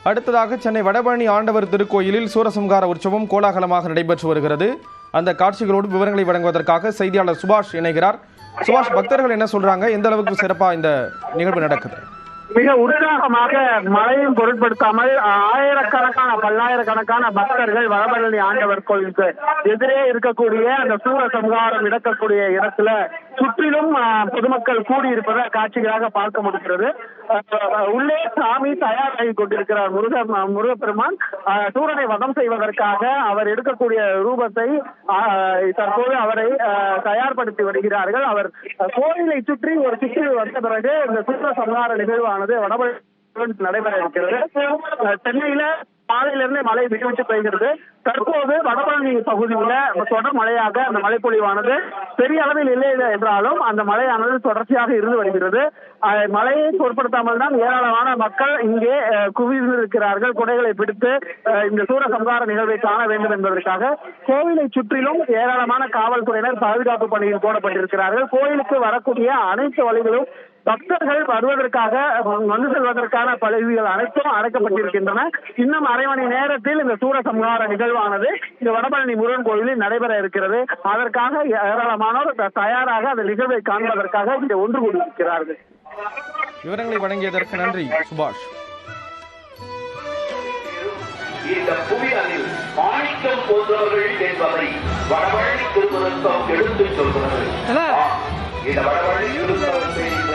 அடுத்ததாக சென்னை வடபழனி ஆண்டவர் திருக்கோயிலில் சூரசம்ஹார உற்சவம் கோலாகலமாக நடைபெற்று வருகிறது. அந்த காட்சிகளோடு விவரங்களை வழங்குவதற்காக செய்தியாளர் சுபாஷ் இணைகிறார். சுபாஷ், பக்தர்கள் என்ன சொல்றாங்க? எந்த அளவுக்கு சிறப்பா இந்த நிகழ்வு நடக்குது? மிக உற்சாகமாக மழையும் பொருட்படுத்தாமல் ஆயிரக்கணக்கான பல்லாயிரக்கணக்கான பக்தர்கள் வடபழனி ஆண்டவர் கோயிலுக்கு எதிரே இருக்கக்கூடிய அந்த சூரசம்ஹாரம் நடக்கக்கூடிய இடத்துல சுற்றிலும் பொதுமக்கள் கூடியிருப்பதை காட்சிகளாக பார்க்க முடிகிறது. உள்ளே சாமி தயாராகி கொண்டிருக்கிறார். முருகப்பெருமான் சூரனை வதம் செய்வதற்காக அவர் எடுக்கக்கூடிய ரூபத்தை தற்போது அவரை தயார்படுத்தி வருகிறார்கள். அவர் கோயிலை சுற்றி ஒரு சுற்றி வந்த பிறகு இந்த சூரசம்ஹார நிகழ்வானது வடபழனி நடைபெற இருக்கிறது. சென்னையில மாலையிலிருந்து மழை விட்டு பெய்கிறது. தற்போது வடபழனி பகுதியில் தொடர் மழையாக அந்த மழைப்பொழிவானது பெரிய அளவில் இல்லை என்றாலும் அந்த மழையானது தொடர்ச்சியாக இருந்து வருகிறது. மழையை பொருட்படுத்தாமல் தான் ஏராளமான மக்கள் இங்கே குவிந்திருக்கிறார்கள். குடைகளை பிடித்து இந்த சூரசம்ஹார நிகழ்வை காண வேண்டும் என்பதற்காக கோவிலை சுற்றிலும் ஏராளமான காவல்துறையினர் பாதுகாப்பு பணியில் போடப்பட்டிருக்கிறார்கள். கோயிலுக்கு வரக்கூடிய அனைத்து வழிகளும் பக்தர்கள் வருவதற்காக வந்து செல்வதற்கான பகுதிகள் அனைத்தும் அடைக்கப்பட்டிருக்கின்றன. இன்னும் அரை மணி நேரத்தில் இந்த சூரசம்ஹார நிகழ்வானது இந்த வடபழனி முருகன் கோயிலில் நடைபெற இருக்கிறது. அதற்காக ஏராளமானோர் தயாராக அந்த நிகழ்வை காண்பதற்காக இங்கே ஒன்று கூடியிருக்கிறார்கள். விவரங்களை வழங்கியதற்கு நன்றி சுபாஷ். இந்த புவியலில் மாணிக்கம் போன்றவர்கள் என்பதை வடபழனி திருமணம் எடுத்துச் சொல்கிறது. இந்த வடபழனி திருமணம்